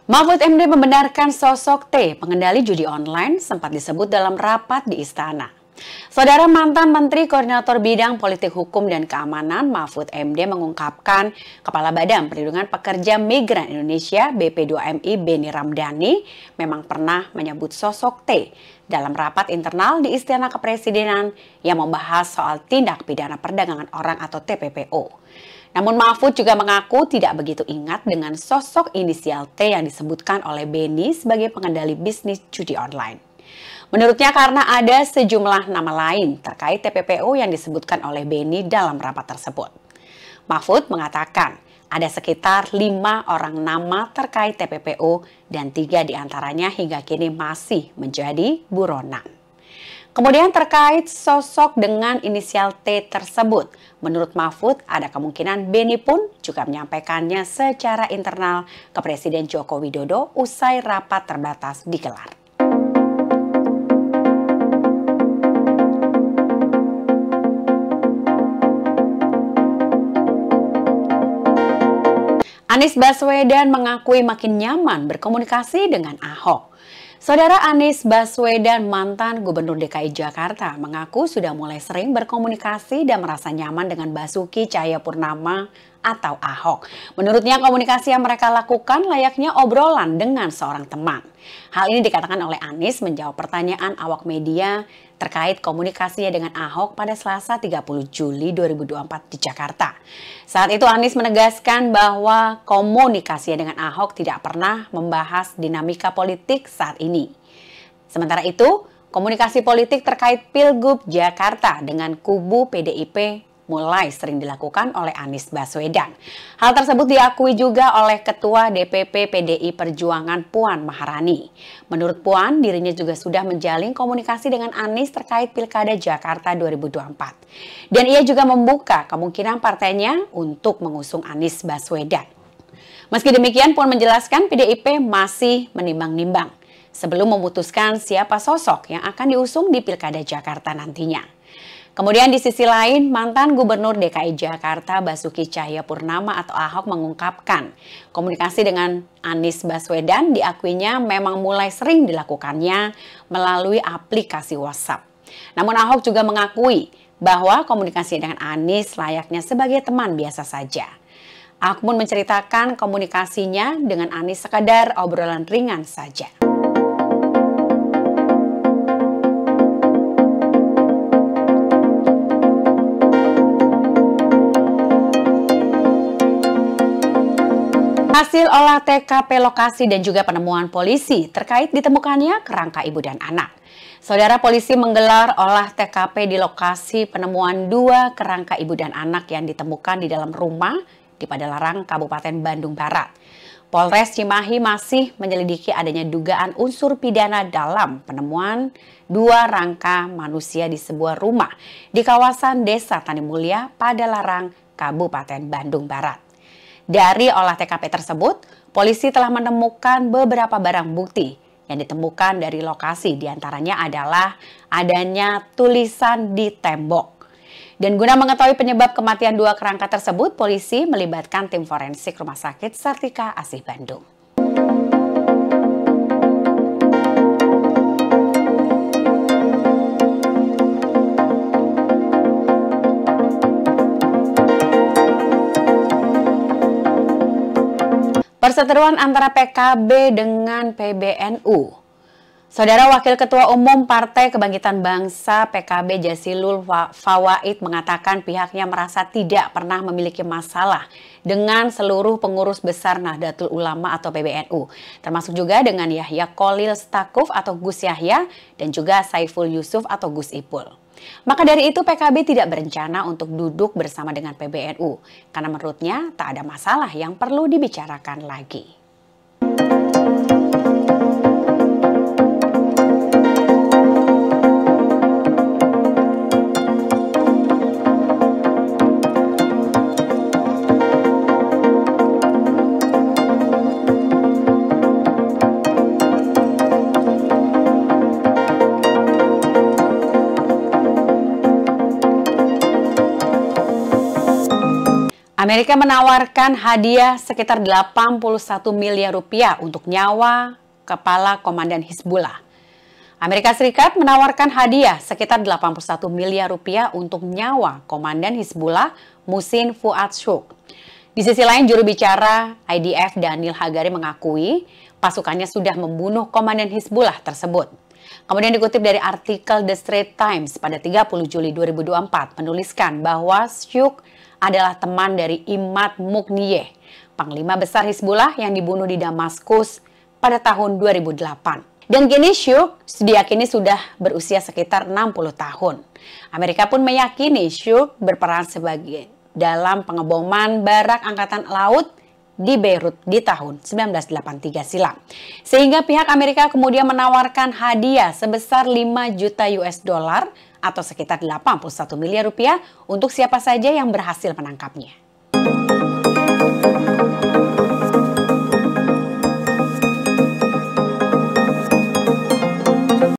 Mahfud MD membenarkan sosok T, pengendali judi online, sempat disebut dalam rapat di Istana. Saudara mantan Menteri Koordinator Bidang Politik Hukum dan Keamanan Mahfud MD mengungkapkan Kepala Badan Perlindungan Pekerja Migran Indonesia BP2MI Beni Ramdhani memang pernah menyebut sosok T dalam rapat internal di Istana Kepresidenan yang membahas soal tindak pidana perdagangan orang atau TPPO. Namun Mahfud juga mengaku tidak begitu ingat dengan sosok inisial T yang disebutkan oleh Beni sebagai pengendali bisnis judi online. Menurutnya karena ada sejumlah nama lain terkait TPPO yang disebutkan oleh Beni dalam rapat tersebut. Mahfud mengatakan ada sekitar 5 orang nama terkait TPPO dan 3 diantaranya hingga kini masih menjadi buronan. Kemudian terkait sosok dengan inisial T tersebut, menurut Mahfud ada kemungkinan Beni pun juga menyampaikannya secara internal ke Presiden Joko Widodo usai rapat terbatas digelar. Anies Baswedan mengakui makin nyaman berkomunikasi dengan Ahok. Saudara Anies Baswedan, mantan Gubernur DKI Jakarta, mengaku sudah mulai sering berkomunikasi dan merasa nyaman dengan Basuki Cahayapurnama atau Ahok. Menurutnya komunikasi yang mereka lakukan layaknya obrolan dengan seorang teman. Hal ini dikatakan oleh Anies menjawab pertanyaan awak media terkait komunikasinya dengan Ahok pada Selasa 30 Juli 2024 di Jakarta. Saat itu Anies menegaskan bahwa komunikasinya dengan Ahok tidak pernah membahas dinamika politik saat ini. Sementara itu, komunikasi politik terkait Pilgub Jakarta dengan kubu PDIP mulai sering dilakukan oleh Anies Baswedan. Hal tersebut diakui juga oleh Ketua DPP PDI Perjuangan Puan Maharani. Menurut Puan, dirinya juga sudah menjalin komunikasi dengan Anies terkait Pilkada Jakarta 2024. Dan ia juga membuka kemungkinan partainya untuk mengusung Anies Baswedan. Meski demikian, Puan menjelaskan PDIP masih menimbang-nimbang sebelum memutuskan siapa sosok yang akan diusung di Pilkada Jakarta nantinya. Kemudian di sisi lain, mantan Gubernur DKI Jakarta Basuki Cahayapurnama atau Ahok mengungkapkan komunikasi dengan Anies Baswedan diakuinya memang mulai sering dilakukannya melalui aplikasi WhatsApp. Namun Ahok juga mengakui bahwa komunikasi dengan Anies layaknya sebagai teman biasa saja. Ahok pun menceritakan komunikasinya dengan Anies sekadar obrolan ringan saja. Hasil olah TKP lokasi dan juga penemuan polisi terkait ditemukannya kerangka ibu dan anak. Saudara, polisi menggelar olah TKP di lokasi penemuan 2 kerangka ibu dan anak yang ditemukan di dalam rumah di Padalarang, Kabupaten Bandung Barat. Polres Cimahi masih menyelidiki adanya dugaan unsur pidana dalam penemuan 2 rangka manusia di sebuah rumah di kawasan Desa Tanimulya, Padalarang, Kabupaten Bandung Barat. Dari olah TKP tersebut, polisi telah menemukan beberapa barang bukti yang ditemukan dari lokasi, diantaranya adalah adanya tulisan di tembok. Dan guna mengetahui penyebab kematian 2 kerangka tersebut, polisi melibatkan tim forensik Rumah Sakit Sartika Asih Bandung. Perseteruan antara PKB dengan PBNU. Saudara Wakil Ketua Umum Partai Kebangkitan Bangsa PKB Jazilul Fawait mengatakan pihaknya merasa tidak pernah memiliki masalah dengan seluruh pengurus besar Nahdlatul Ulama atau PBNU, termasuk juga dengan Yahya Kholil Stakuf atau Gus Yahya dan juga Saiful Yusuf atau Gus Ipul. Maka dari itu PKB tidak berencana untuk duduk bersama dengan PBNU karena menurutnya tak ada masalah yang perlu dibicarakan lagi. Amerika menawarkan hadiah sekitar 81 miliar rupiah untuk nyawa kepala komandan Hizbullah. Amerika Serikat menawarkan hadiah sekitar 81 miliar rupiah untuk nyawa komandan Hizbullah Muhsin Fuad Shukr. Di sisi lain, juru bicara IDF Daniel Hagari mengakui pasukannya sudah membunuh komandan Hizbullah tersebut. Kemudian dikutip dari artikel The Straits Times pada 30 Juli 2024 menuliskan bahwa Shukr adalah teman dari Imad Mughniyeh, panglima besar Hizbullah yang dibunuh di Damaskus pada tahun 2008. Dan kini Shukr diyakini sudah berusia sekitar 60 tahun. Amerika pun meyakini Shukr berperan sebagai dalam pengeboman barak angkatan laut di Beirut di tahun 1983 silam. Sehingga pihak Amerika kemudian menawarkan hadiah sebesar 5 juta US dollar atau sekitar 81 miliar rupiah untuk siapa saja yang berhasil menangkapnya.